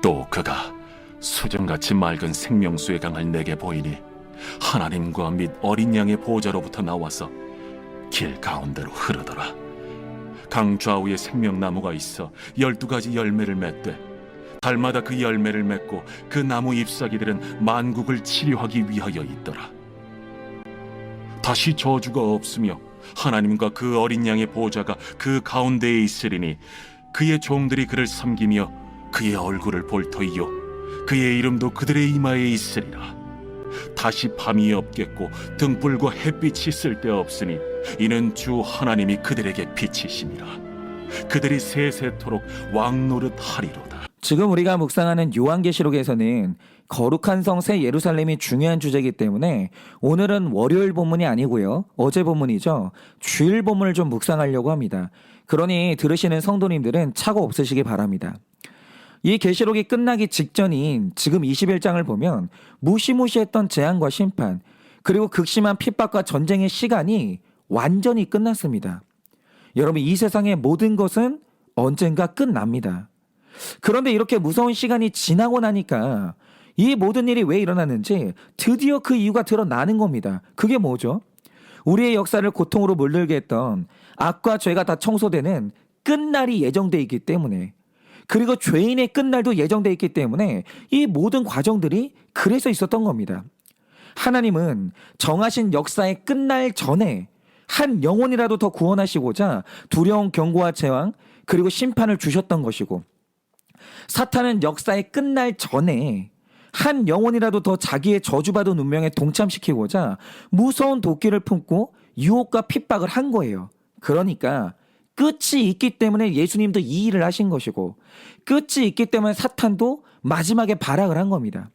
또 그가 수정같이 맑은 생명수의 강을 내게 보이니 하나님과 및 어린 양의 보호자로부터 나와서 길 가운데로 흐르더라. 강 좌우에 생명나무가 있어 12가지 열매를 맺되 달마다 그 열매를 맺고 그 나무 잎사귀들은 만국을 치료하기 위하여 있더라. 다시 저주가 없으며 하나님과 그 어린 양의 보호자가 그 가운데에 있으리니 그의 종들이 그를 섬기며 그의 얼굴을 볼 터이요 그의 이름도 그들의 이마에 있으리라. 다시 밤이 없겠고 등불과 햇빛이 쓸데없으니 이는 주 하나님이 그들에게 빛이심이라. 그들이 세세토록 왕노릇 하리로다. 지금 우리가 묵상하는 요한계시록에서는 거룩한 성 새 예루살렘이 중요한 주제이기 때문에 오늘은 월요일 본문이 아니고요, 어제 본문이죠. 주일 본문을 좀 묵상하려고 합니다. 그러니 들으시는 성도님들은 착오 없으시기 바랍니다. 이 계시록이 끝나기 직전인 지금 21장을 보면 무시무시했던 재앙과 심판, 그리고 극심한 핍박과 전쟁의 시간이 완전히 끝났습니다. 여러분, 이 세상의 모든 것은 언젠가 끝납니다. 그런데 이렇게 무서운 시간이 지나고 나니까 이 모든 일이 왜 일어났는지 드디어 그 이유가 드러나는 겁니다. 그게 뭐죠? 우리의 역사를 고통으로 물들게 했던 악과 죄가 다 청소되는 끝날이 예정되어 있기 때문에, 그리고 죄인의 끝날도 예정되어 있기 때문에 이 모든 과정들이 그래서 있었던 겁니다. 하나님은 정하신 역사의 끝날 전에 한 영혼이라도 더 구원하시고자 두려운 경고와 재앙 그리고 심판을 주셨던 것이고, 사탄은 역사의 끝날 전에 한 영혼이라도 더 자기의 저주받은 운명에 동참시키고자 무서운 도끼를 품고 유혹과 핍박을 한 거예요. 그러니까 끝이 있기 때문에 예수님도 이 일을 하신 것이고, 끝이 있기 때문에 사탄도 마지막에 발악을 한 겁니다.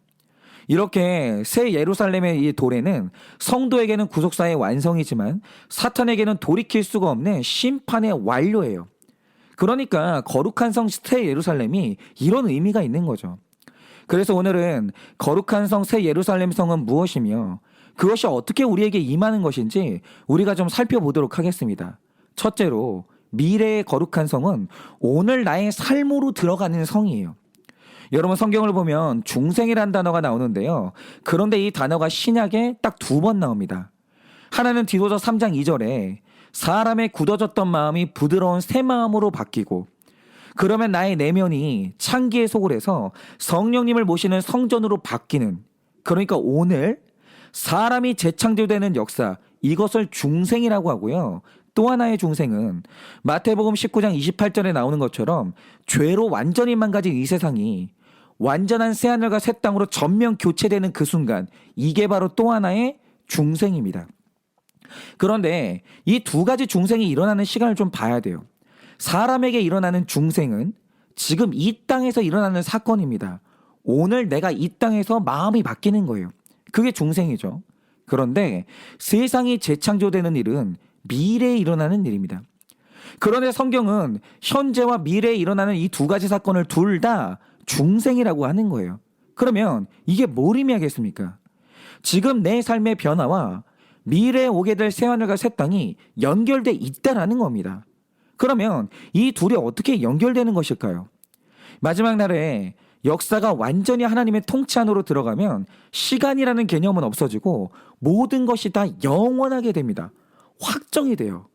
이렇게 새 예루살렘의 이 도래는 성도에게는 구속사의 완성이지만 사탄에게는 돌이킬 수가 없는 심판의 완료예요. 그러니까 거룩한 성 새 예루살렘이 이런 의미가 있는 거죠. 그래서 오늘은 거룩한 성 새 예루살렘 성은 무엇이며 그것이 어떻게 우리에게 임하는 것인지 우리가 좀 살펴보도록 하겠습니다. 첫째로, 미래의 거룩한 성은 오늘 나의 삶으로 들어가는 성이에요. 여러분, 성경을 보면 중생이라는 단어가 나오는데요. 그런데 이 단어가 신약에 딱 2번 나옵니다. 하나는 디도서 3장 2절에 사람의 굳어졌던 마음이 부드러운 새 마음으로 바뀌고, 그러면 나의 내면이 창기의 속을 해서 성령님을 모시는 성전으로 바뀌는, 그러니까 오늘 사람이 재창조되는 역사, 이것을 중생이라고 하고요. 또 하나의 중생은 마태복음 19장 28절에 나오는 것처럼 죄로 완전히 망가진 이 세상이 완전한 새하늘과 새 땅으로 전면 교체되는 그 순간, 이게 바로 또 하나의 중생입니다. 그런데 이 두 가지 중생이 일어나는 시간을 좀 봐야 돼요. 사람에게 일어나는 중생은 지금 이 땅에서 일어나는 사건입니다. 오늘 내가 이 땅에서 마음이 바뀌는 거예요. 그게 중생이죠. 그런데 세상이 재창조되는 일은 미래에 일어나는 일입니다. 그런데 성경은 현재와 미래에 일어나는 이 두 가지 사건을 둘 다 중생이라고 하는 거예요. 그러면 이게 뭘 의미하겠습니까? 지금 내 삶의 변화와 미래에 오게 될 새하늘과 새 땅이 연결돼 있다라는 겁니다. 그러면 이 둘이 어떻게 연결되는 것일까요? 마지막 날에 역사가 완전히 하나님의 통치 안으로 들어가면 시간이라는 개념은 없어지고 모든 것이 다 영원하게 됩니다. 확정이 돼요.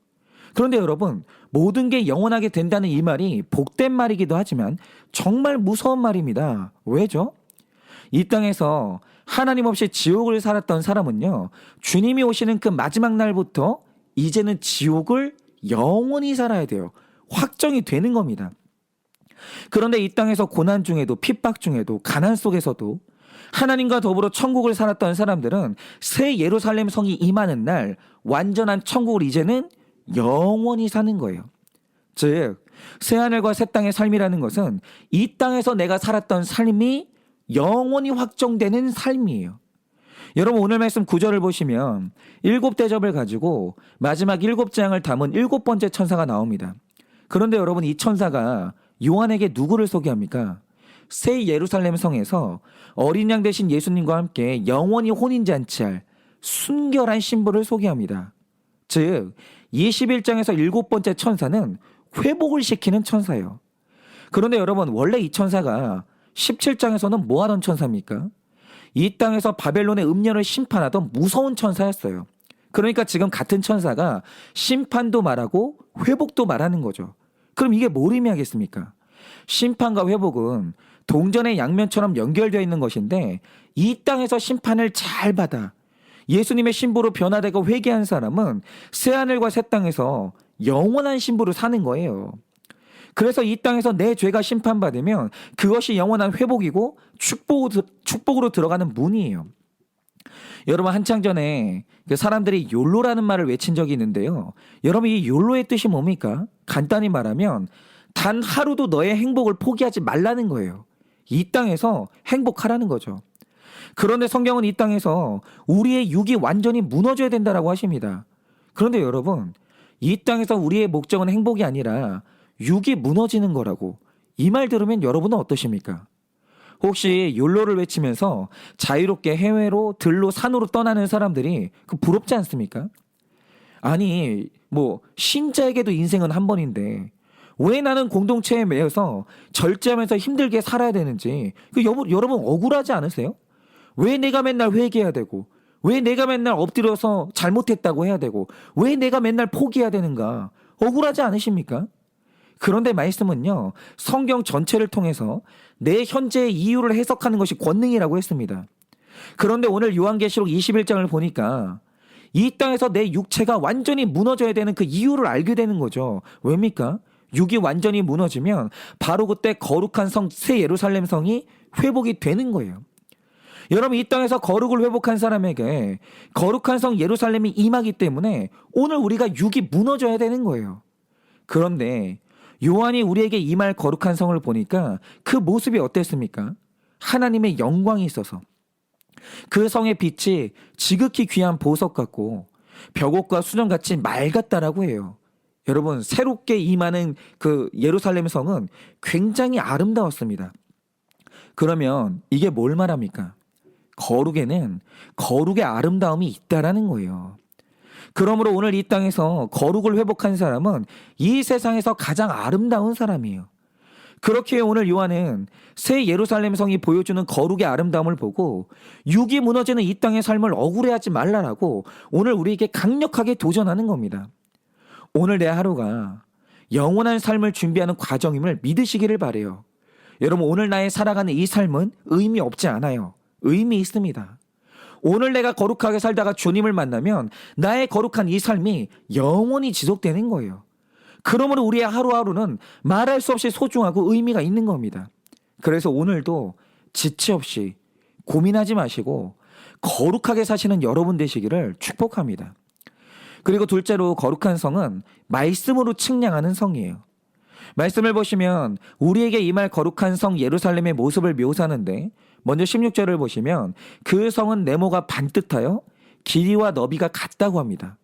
그런데 여러분, 모든 게 영원하게 된다는 이 말이 복된 말이기도 하지만 정말 무서운 말입니다. 왜죠? 이 땅에서 하나님 없이 지옥을 살았던 사람은요, 주님이 오시는 그 마지막 날부터 이제는 지옥을 영원히 살아야 돼요. 확정이 되는 겁니다. 그런데 이 땅에서 고난 중에도, 핍박 중에도, 가난 속에서도 하나님과 더불어 천국을 살았던 사람들은 새 예루살렘 성이 임하는 날 완전한 천국을 이제는 영원히 사는 거예요. 즉, 새하늘과 새 땅의 삶이라는 것은 이 땅에서 내가 살았던 삶이 영원히 확정되는 삶이에요. 여러분, 오늘 말씀 9절을 보시면 7대접을 가지고 마지막 7재앙을 담은 7번째 천사가 나옵니다. 그런데 여러분, 이 천사가 요한에게 누구를 소개합니까? 새 예루살렘 성에서 어린 양 되신 예수님과 함께 영원히 혼인잔치할 순결한 신부를 소개합니다. 즉 21장에서 7번째 천사는 회복을 시키는 천사예요. 그런데 여러분, 원래 이 천사가 17장에서는 뭐 하던 천사입니까? 이 땅에서 바벨론의 음녀를 심판하던 무서운 천사였어요. 그러니까 지금 같은 천사가 심판도 말하고 회복도 말하는 거죠. 그럼 이게 뭘 의미하겠습니까? 심판과 회복은 동전의 양면처럼 연결되어 있는 것인데, 이 땅에서 심판을 잘 받아 예수님의 신부로 변화되고 회개한 사람은 새하늘과 새 땅에서 영원한 신부로 사는 거예요. 그래서 이 땅에서 내 죄가 심판받으면 그것이 영원한 회복이고 축복으로 들어가는 문이에요. 여러분, 한창 전에 사람들이 욜로라는 말을 외친 적이 있는데요. 여러분, 이 욜로의 뜻이 뭡니까? 간단히 말하면 단 하루도 너의 행복을 포기하지 말라는 거예요. 이 땅에서 행복하라는 거죠. 그런데 성경은 이 땅에서 우리의 육이 완전히 무너져야 된다라고 하십니다. 그런데 여러분, 이 땅에서 우리의 목적은 행복이 아니라 육이 무너지는 거라고, 이 말 들으면 여러분은 어떠십니까? 혹시 욜로를 외치면서 자유롭게 해외로 들로 산으로 떠나는 사람들이 부럽지 않습니까? 아니, 신자에게도 인생은 한 번인데 왜 나는 공동체에 매여서 절제하면서 힘들게 살아야 되는지 여러분 억울하지 않으세요? 왜 내가 맨날 회개해야 되고, 왜 내가 맨날 엎드려서 잘못했다고 해야 되고, 왜 내가 맨날 포기해야 되는가? 억울하지 않으십니까? 그런데 말씀은요, 성경 전체를 통해서 내 현재의 이유를 해석하는 것이 권능이라고 했습니다. 그런데 오늘 요한계시록 21장을 보니까 이 땅에서 내 육체가 완전히 무너져야 되는 그 이유를 알게 되는 거죠. 왜입니까? 육이 완전히 무너지면 바로 그때 거룩한 성, 새 예루살렘 성이 회복이 되는 거예요. 여러분, 이 땅에서 거룩을 회복한 사람에게 거룩한 성 예루살렘이 임하기 때문에 오늘 우리가 육이 무너져야 되는 거예요. 그런데 요한이 우리에게 임할 거룩한 성을 보니까 그 모습이 어땠습니까? 하나님의 영광이 있어서 그 성의 빛이 지극히 귀한 보석 같고 벽옥과 수정같이 맑았다라고 해요. 여러분, 새롭게 임하는 그 예루살렘 성은 굉장히 아름다웠습니다. 그러면 이게 뭘 말합니까? 거룩에는 거룩의 아름다움이 있다라는 거예요. 그러므로 오늘 이 땅에서 거룩을 회복한 사람은 이 세상에서 가장 아름다운 사람이에요. 그렇게 오늘 요한은 새 예루살렘 성이 보여주는 거룩의 아름다움을 보고 육이 무너지는 이 땅의 삶을 억울해하지 말라라고 오늘 우리에게 강력하게 도전하는 겁니다. 오늘 내 하루가 영원한 삶을 준비하는 과정임을 믿으시기를 바라요. 여러분, 오늘 나의 살아가는 이 삶은 의미 없지 않아요. 의미 있습니다. 오늘 내가 거룩하게 살다가 주님을 만나면 나의 거룩한 이 삶이 영원히 지속되는 거예요. 그러므로 우리의 하루하루는 말할 수 없이 소중하고 의미가 있는 겁니다. 그래서 오늘도 지체 없이 고민하지 마시고 거룩하게 사시는 여러분 되시기를 축복합니다. 그리고 둘째로, 거룩한 성은 말씀으로 측량하는 성이에요. 말씀을 보시면 우리에게 임할 거룩한 성 예루살렘의 모습을 묘사하는데, 먼저 16절을 보시면 그 성은 네모가 반듯하여 길이와 너비가 같다고 합니다.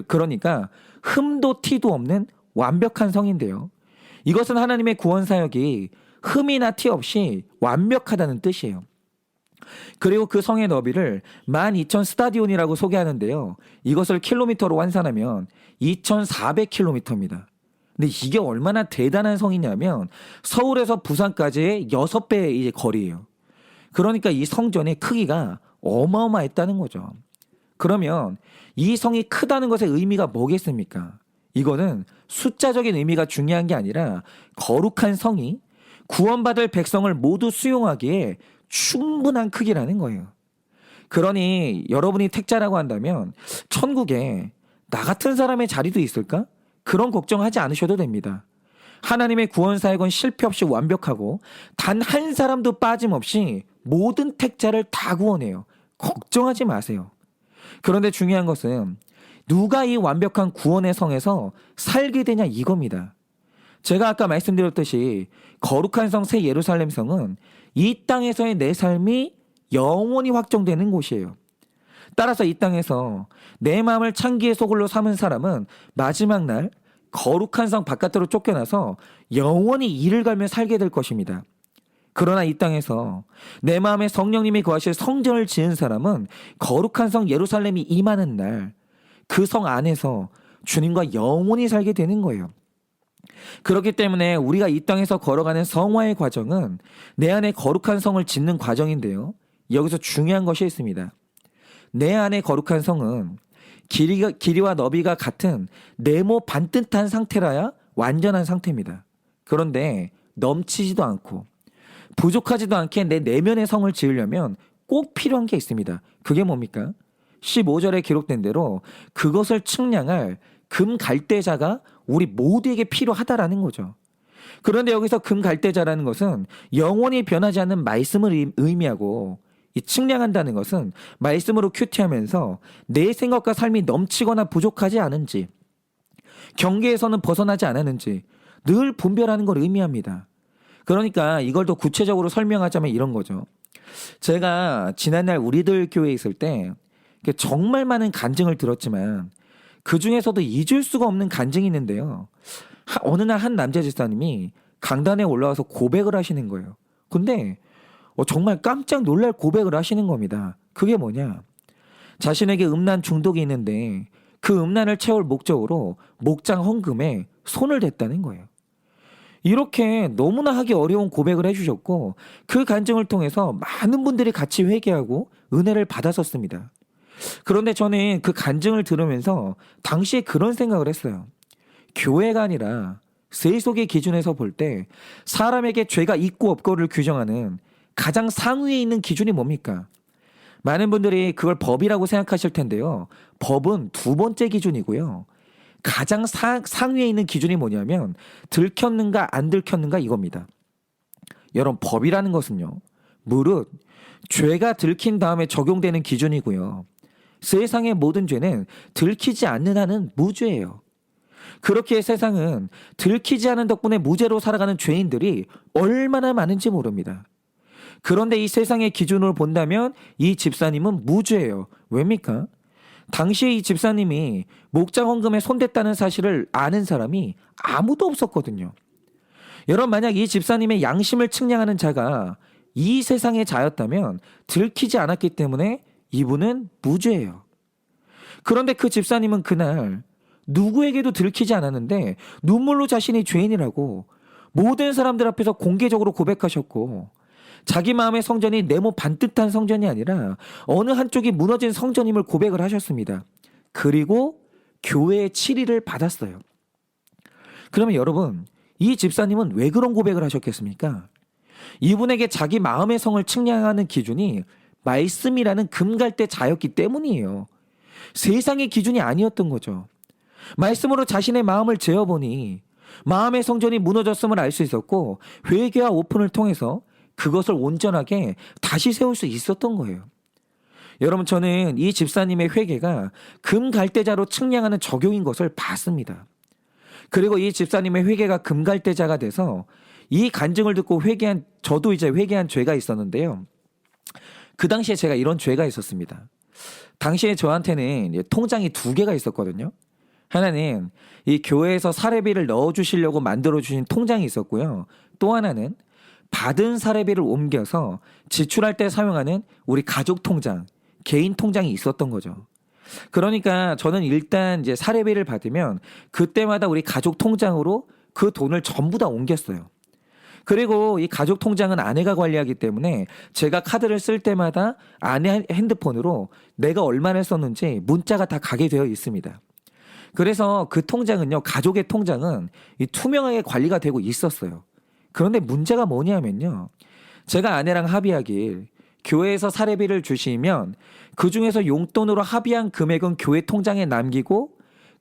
그러니까 흠도 티도 없는 완벽한 성인데요. 이것은 하나님의 구원 사역이 흠이나 티 없이 완벽하다는 뜻이에요. 그리고 그 성의 너비를 12,000 스타디온이라고 소개하는데요. 이것을 킬로미터로 환산하면 2,400km입니다. 근데 이게 얼마나 대단한 성이냐면 서울에서 부산까지의 6배의 거리예요. 그러니까 이 성전의 크기가 어마어마했다는 거죠. 그러면 이 성이 크다는 것의 의미가 뭐겠습니까? 이거는 숫자적인 의미가 중요한 게 아니라 거룩한 성이 구원받을 백성을 모두 수용하기에 충분한 크기라는 거예요. 그러니 여러분이 택자라고 한다면 천국에 나 같은 사람의 자리도 있을까? 그런 걱정하지 않으셔도 됩니다. 하나님의 구원 사역은 실패 없이 완벽하고 단 한 사람도 빠짐없이 모든 택자를 다 구원해요. 걱정하지 마세요. 그런데 중요한 것은 누가 이 완벽한 구원의 성에서 살게 되냐 이겁니다. 제가 아까 말씀드렸듯이 거룩한 성 새 예루살렘 성은 이 땅에서의 내 삶이 영원히 확정되는 곳이에요. 따라서 이 땅에서 내 마음을 창기의 소굴로 삼은 사람은 마지막 날 거룩한 성 바깥으로 쫓겨나서 영원히 이를 갈며 살게 될 것입니다. 그러나 이 땅에서 내 마음에 성령님이 거하실 성전을 지은 사람은 거룩한 성 예루살렘이 임하는 날 그 성 안에서 주님과 영원히 살게 되는 거예요. 그렇기 때문에 우리가 이 땅에서 걸어가는 성화의 과정은 내 안에 거룩한 성을 짓는 과정인데요. 여기서 중요한 것이 있습니다. 내 안에 거룩한 성은 길이와 너비가 같은 네모 반듯한 상태라야 완전한 상태입니다. 그런데 넘치지도 않고 부족하지도 않게 내 내면의 성을 지으려면 꼭 필요한 게 있습니다. 그게 뭡니까? 15절에 기록된 대로 그것을 측량할 금 갈대자가 우리 모두에게 필요하다라는 거죠. 그런데 여기서 금 갈대자라는 것은 영원히 변하지 않는 말씀을 의미하고, 이 측량한다는 것은 말씀으로 큐티하면서 내 생각과 삶이 넘치거나 부족하지 않은지, 경계에서는 벗어나지 않았는지 늘 분별하는 걸 의미합니다. 그러니까 이걸 더 구체적으로 설명하자면 이런 거죠. 제가 지난날 우리들 교회에 있을 때 정말 많은 간증을 들었지만 그 중에서도 잊을 수가 없는 간증이 있는데요. 어느 날 한 남자 집사님이 강단에 올라와서 고백을 하시는 거예요. 근데 정말 깜짝 놀랄 고백을 하시는 겁니다. 그게 뭐냐? 자신에게 음란 중독이 있는데 그 음란을 채울 목적으로 목장 헌금에 손을 댔다는 거예요. 이렇게 너무나 하기 어려운 고백을 해주셨고, 그 간증을 통해서 많은 분들이 같이 회개하고 은혜를 받았었습니다. 그런데 저는 그 간증을 들으면서 당시에 그런 생각을 했어요. 교회가 아니라 세속의 기준에서 볼 때 사람에게 죄가 있고 없고를 규정하는 가장 상위에 있는 기준이 뭡니까? 많은 분들이 그걸 법이라고 생각하실 텐데요. 법은 두 번째 기준이고요. 가장 상위에 있는 기준이 뭐냐면 들켰는가 안 들켰는가 이겁니다. 여러분, 법이라는 것은요, 무릇 죄가 들킨 다음에 적용되는 기준이고요. 세상의 모든 죄는 들키지 않는 한은 무죄예요. 그렇게 세상은 들키지 않은 덕분에 무죄로 살아가는 죄인들이 얼마나 많은지 모릅니다. 그런데 이 세상의 기준으로 본다면 이 집사님은 무죄예요. 왜입니까? 당시에 이 집사님이 목장 헌금에 손댔다는 사실을 아는 사람이 아무도 없었거든요. 여러분, 만약 이 집사님의 양심을 측량하는 자가 이 세상의 자였다면 들키지 않았기 때문에 이분은 무죄예요. 그런데 그 집사님은 그날 누구에게도 들키지 않았는데 눈물로 자신이 죄인이라고 모든 사람들 앞에서 공개적으로 고백하셨고, 자기 마음의 성전이 네모 반듯한 성전이 아니라 어느 한쪽이 무너진 성전임을 고백을 하셨습니다. 그리고 교회의 치리를 받았어요. 그러면 여러분, 이 집사님은 왜 그런 고백을 하셨겠습니까? 이분에게 자기 마음의 성을 측량하는 기준이 말씀이라는 금갈대 자였기 때문이에요. 세상의 기준이 아니었던 거죠. 말씀으로 자신의 마음을 재어보니 마음의 성전이 무너졌음을 알 수 있었고, 회개와 오픈을 통해서 그것을 온전하게 다시 세울 수 있었던 거예요. 여러분, 저는 이 집사님의 회개가 금갈대자로 측량하는 적용인 것을 봤습니다. 그리고 이 집사님의 회개가 금갈대자가 돼서 이 간증을 듣고 저도 이제 회개한 죄가 있었는데요. 그 당시에 제가 이런 죄가 있었습니다. 당시에 저한테는 통장이 두 개가 있었거든요. 하나는 이 교회에서 사례비를 넣어주시려고 만들어주신 통장이 있었고요. 또 하나는 받은 사례비를 옮겨서 지출할 때 사용하는 우리 가족 통장, 개인 통장이 있었던 거죠. 그러니까 저는 일단 이제 사례비를 받으면 그때마다 우리 가족 통장으로 그 돈을 전부 다 옮겼어요. 그리고 이 가족 통장은 아내가 관리하기 때문에 제가 카드를 쓸 때마다 아내 핸드폰으로 내가 얼마나 썼는지 문자가 다 가게 되어 있습니다. 그래서 그 통장은요, 가족의 통장은 이 투명하게 관리가 되고 있었어요. 그런데 문제가 뭐냐면요, 제가 아내랑 합의하길 교회에서 사례비를 주시면 그 중에서 용돈으로 합의한 금액은 교회 통장에 남기고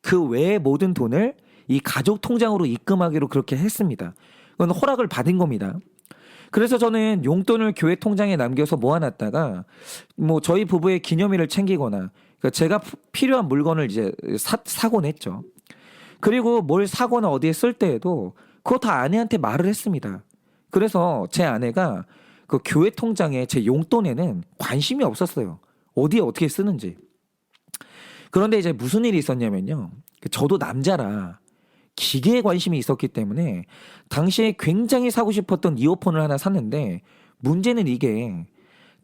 그 외의 모든 돈을 이 가족 통장으로 입금하기로 그렇게 했습니다. 그건 허락을 받은 겁니다. 그래서 저는 용돈을 교회 통장에 남겨서 모아놨다가 저희 부부의 기념일을 챙기거나, 그러니까 제가 필요한 물건을 이제 사곤 했죠. 그리고 뭘 사거나 어디에 쓸 때에도 그거 다 아내한테 말을 했습니다. 그래서 제 아내가 그 교회 통장에 제 용돈에는 관심이 없었어요. 어디에 어떻게 쓰는지. 그런데 이제 무슨 일이 있었냐면요, 저도 남자라 기계에 관심이 있었기 때문에 당시에 굉장히 사고 싶었던 이어폰을 하나 샀는데, 문제는 이게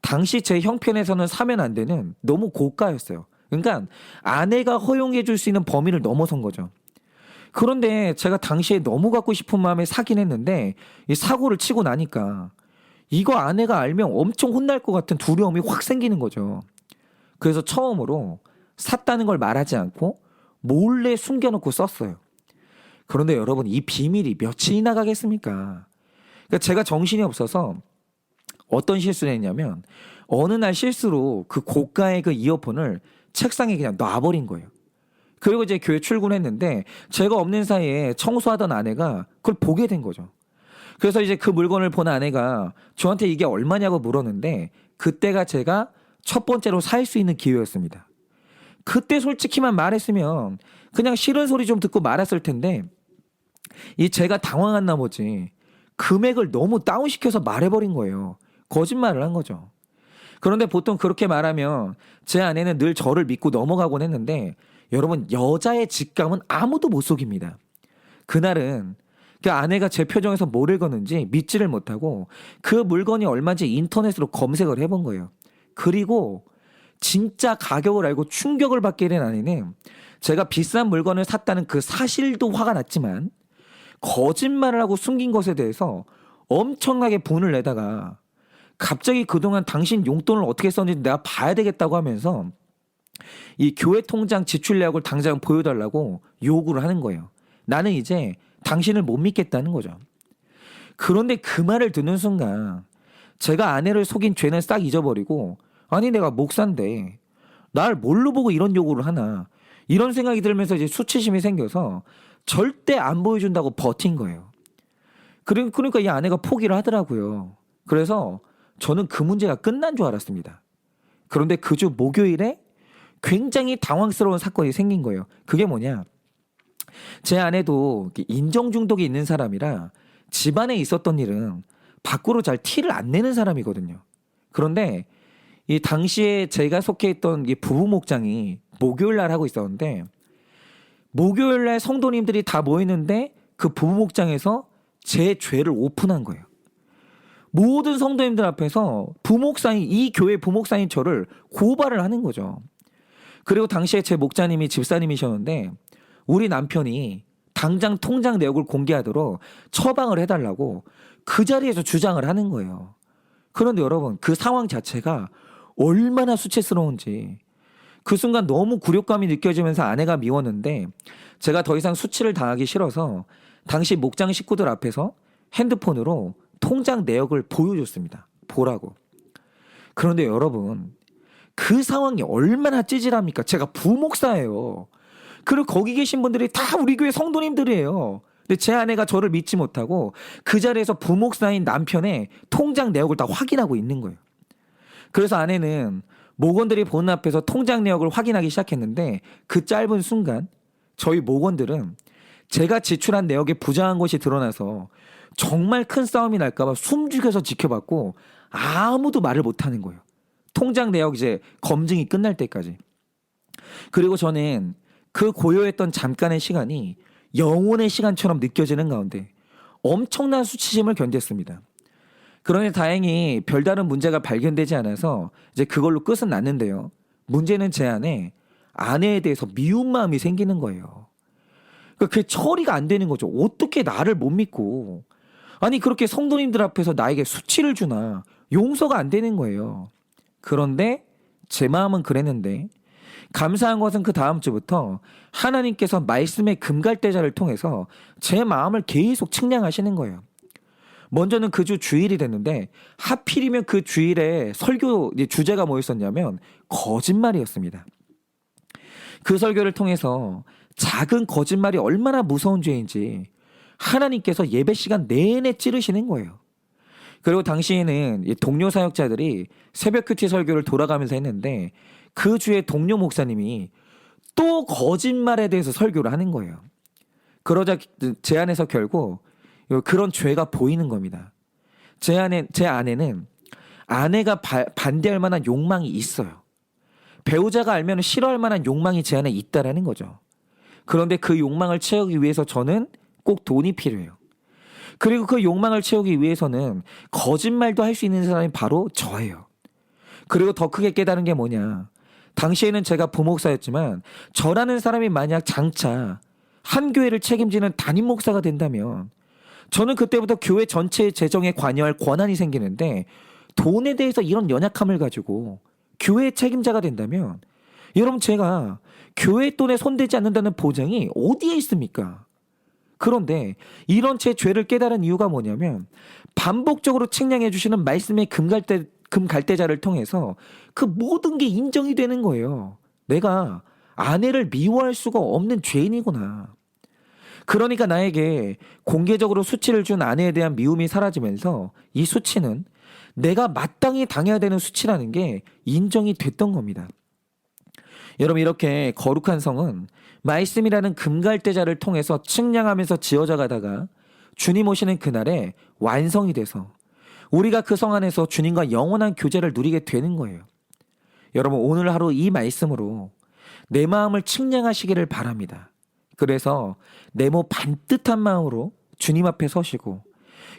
당시 제 형편에서는 사면 안 되는 너무 고가였어요. 그러니까 아내가 허용해 줄 수 있는 범위를 넘어선 거죠. 그런데 제가 당시에 너무 갖고 싶은 마음에 사긴 했는데 이 사고를 치고 나니까 이거 아내가 알면 엄청 혼날 것 같은 두려움이 확 생기는 거죠. 그래서 처음으로 샀다는 걸 말하지 않고 몰래 숨겨놓고 썼어요. 그런데 여러분, 이 비밀이 며칠이나 가겠습니까? 그러니까 제가 정신이 없어서 어떤 실수를 했냐면 어느 날 실수로 그 고가의 그 이어폰을 책상에 그냥 놔버린 거예요. 그리고 이제 교회 출근했는데 제가 없는 사이에 청소하던 아내가 그걸 보게 된 거죠. 그래서 이제 그 물건을 본 아내가 저한테 이게 얼마냐고 물었는데 그때가 제가 첫 번째로 살 수 있는 기회였습니다. 그때 솔직히만 말했으면 그냥 싫은 소리 좀 듣고 말았을 텐데 이 제가 당황한 나머지 금액을 너무 다운시켜서 말해버린 거예요. 거짓말을 한 거죠. 그런데 보통 그렇게 말하면 제 아내는 늘 저를 믿고 넘어가곤 했는데 여러분, 여자의 직감은 아무도 못 속입니다. 그날은 그 아내가 제 표정에서 뭘 읽었는지 믿지를 못하고 그 물건이 얼마인지 인터넷으로 검색을 해본 거예요. 그리고 진짜 가격을 알고 충격을 받게 된 아내는 제가 비싼 물건을 샀다는 그 사실도 화가 났지만 거짓말을 하고 숨긴 것에 대해서 엄청나게 분을 내다가 갑자기 그동안 당신 용돈을 어떻게 썼는지 내가 봐야 되겠다고 하면서 이 교회 통장 지출 내역을 당장 보여달라고 요구를 하는 거예요. 나는 이제 당신을 못 믿겠다는 거죠. 그런데 그 말을 듣는 순간 제가 아내를 속인 죄는 싹 잊어버리고 아니 내가 목사인데 날 뭘로 보고 이런 요구를 하나 이런 생각이 들면서 이제 수치심이 생겨서 절대 안 보여준다고 버틴 거예요. 그러니까 이 아내가 포기를 하더라고요. 그래서 저는 그 문제가 끝난 줄 알았습니다. 그런데 그 주 목요일에 굉장히 당황스러운 사건이 생긴 거예요. 그게 뭐냐? 제 아내도 인정 중독이 있는 사람이라 집안에 있었던 일은 밖으로 잘 티를 안 내는 사람이거든요. 그런데 이 당시에 제가 속해 있던 이 부부 목장이 목요일 날 하고 있었는데 목요일 날 성도님들이 다 모이는데 그 부부 목장에서 제 죄를 오픈한 거예요. 모든 성도님들 앞에서 부목사인 이 교회 부목사인 저를 고발을 하는 거죠. 그리고 당시에 제 목자님이 집사님이셨는데 우리 남편이 당장 통장 내역을 공개하도록 처방을 해달라고 그 자리에서 주장을 하는 거예요. 그런데 여러분, 그 상황 자체가 얼마나 수치스러운지 그 순간 너무 굴욕감이 느껴지면서 아내가 미웠는데 제가 더 이상 수치를 당하기 싫어서 당시 목장 식구들 앞에서 핸드폰으로 통장 내역을 보여줬습니다. 보라고. 그런데 여러분, 그 상황이 얼마나 찌질합니까? 제가 부목사예요. 그리고 거기 계신 분들이 다 우리 교회 성도님들이에요. 근데 제 아내가 저를 믿지 못하고 그 자리에서 부목사인 남편의 통장 내역을 다 확인하고 있는 거예요. 그래서 아내는 목원들이 보는 앞에서 통장 내역을 확인하기 시작했는데 그 짧은 순간 저희 목원들은 제가 지출한 내역에 부정한 것이 드러나서 정말 큰 싸움이 날까봐 숨죽여서 지켜봤고 아무도 말을 못하는 거예요. 통장 내역 이제 검증이 끝날 때까지. 그리고 저는 그 고요했던 잠깐의 시간이 영혼의 시간처럼 느껴지는 가운데 엄청난 수치심을 견뎠습니다. 그러니 다행히 별다른 문제가 발견되지 않아서 이제 그걸로 끝은 났는데요. 문제는 제 안에 아내에 대해서 미운 마음이 생기는 거예요. 그러니까 그게 처리가 안 되는 거죠. 어떻게 나를 못 믿고 아니 그렇게 성도님들 앞에서 나에게 수치를 주나 용서가 안 되는 거예요. 그런데 제 마음은 그랬는데 감사한 것은 그 다음 주부터 하나님께서 말씀의 금갈대자를 통해서 제 마음을 계속 측량하시는 거예요. 먼저는 그 주 주일이 됐는데 하필이면 그 주일에 설교 주제가 뭐였었냐면 거짓말이었습니다. 그 설교를 통해서 작은 거짓말이 얼마나 무서운 죄인지 하나님께서 예배 시간 내내 찌르시는 거예요. 그리고 당시에는 동료 사역자들이 새벽 큐티 설교를 돌아가면서 했는데 그 주에 동료 목사님이 또 거짓말에 대해서 설교를 하는 거예요. 그러자 제 안에서 결국 그런 죄가 보이는 겁니다. 제 아내는 아내가 반대할 만한 욕망이 있어요. 배우자가 알면 싫어할 만한 욕망이 제 안에 있다라는 거죠. 그런데 그 욕망을 채우기 위해서 저는 꼭 돈이 필요해요. 그리고 그 욕망을 채우기 위해서는 거짓말도 할 수 있는 사람이 바로 저예요. 그리고 더 크게 깨달은 게 뭐냐. 당시에는 제가 부목사였지만 저라는 사람이 만약 장차 한 교회를 책임지는 담임 목사가 된다면 저는 그때부터 교회 전체의 재정에 관여할 권한이 생기는데 돈에 대해서 이런 연약함을 가지고 교회 책임자가 된다면 여러분 제가 교회 돈에 손대지 않는다는 보장이 어디에 있습니까? 그런데 이런 제 죄를 깨달은 이유가 뭐냐면 반복적으로 측량해 주시는 말씀의 금갈대자를 통해서 그 모든 게 인정이 되는 거예요. 내가 아내를 미워할 수가 없는 죄인이구나. 그러니까 나에게 공개적으로 수치를 준 아내에 대한 미움이 사라지면서 이 수치는 내가 마땅히 당해야 되는 수치라는 게 인정이 됐던 겁니다. 여러분 이렇게 거룩한 성은 말씀이라는 금갈대자를 통해서 측량하면서 지어져 가다가 주님 오시는 그날에 완성이 돼서 우리가 그 성 안에서 주님과 영원한 교제를 누리게 되는 거예요. 여러분 오늘 하루 이 말씀으로 내 마음을 측량하시기를 바랍니다. 그래서 네모 반듯한 마음으로 주님 앞에 서시고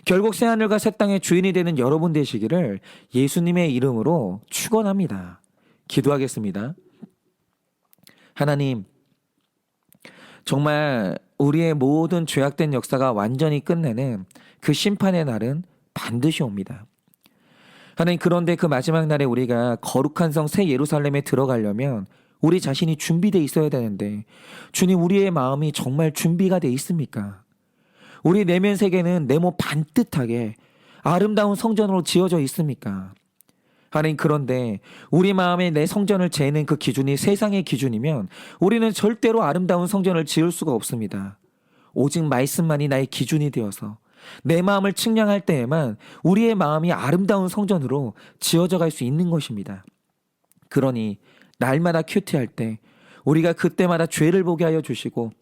결국 새하늘과 새 땅의 주인이 되는 여러분 되시기를 예수님의 이름으로 축원합니다. 기도하겠습니다. 하나님, 정말 우리의 모든 죄악된 역사가 완전히 끝내는 그 심판의 날은 반드시 옵니다. 하나님, 그런데 그 마지막 날에 우리가 거룩한 성 새 예루살렘에 들어가려면 우리 자신이 준비되어 있어야 되는데 주님, 우리의 마음이 정말 준비가 되어 있습니까? 우리 내면 세계는 네모 반듯하게 아름다운 성전으로 지어져 있습니까? 하나님, 그런데 우리 마음에 내 성전을 재는 그 기준이 세상의 기준이면 우리는 절대로 아름다운 성전을 지을 수가 없습니다. 오직 말씀만이 나의 기준이 되어서 내 마음을 측량할 때에만 우리의 마음이 아름다운 성전으로 지어져 갈 수 있는 것입니다. 그러니 날마다 큐티할 때 우리가 그때마다 죄를 보게 하여 주시고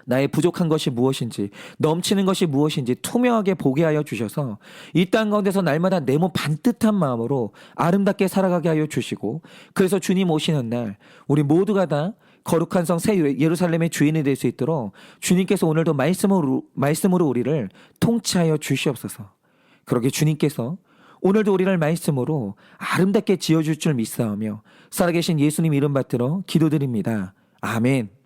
나의 부족한 것이 무엇인지 넘치는 것이 무엇인지 투명하게 보게 하여 주셔서 이 땅 가운데서 날마다 네모 반듯한 마음으로 아름답게 살아가게 하여 주시고 그래서 주님 오시는 날 우리 모두가 다 거룩한 성 새 예루살렘의 주인이 될 수 있도록 주님께서 오늘도 말씀으로 우리를 통치하여 주시옵소서. 그러게 주님께서 오늘도 우리를 말씀으로 아름답게 지어줄 줄 믿사오며 살아계신 예수님 이름 받들어 기도드립니다. 아멘.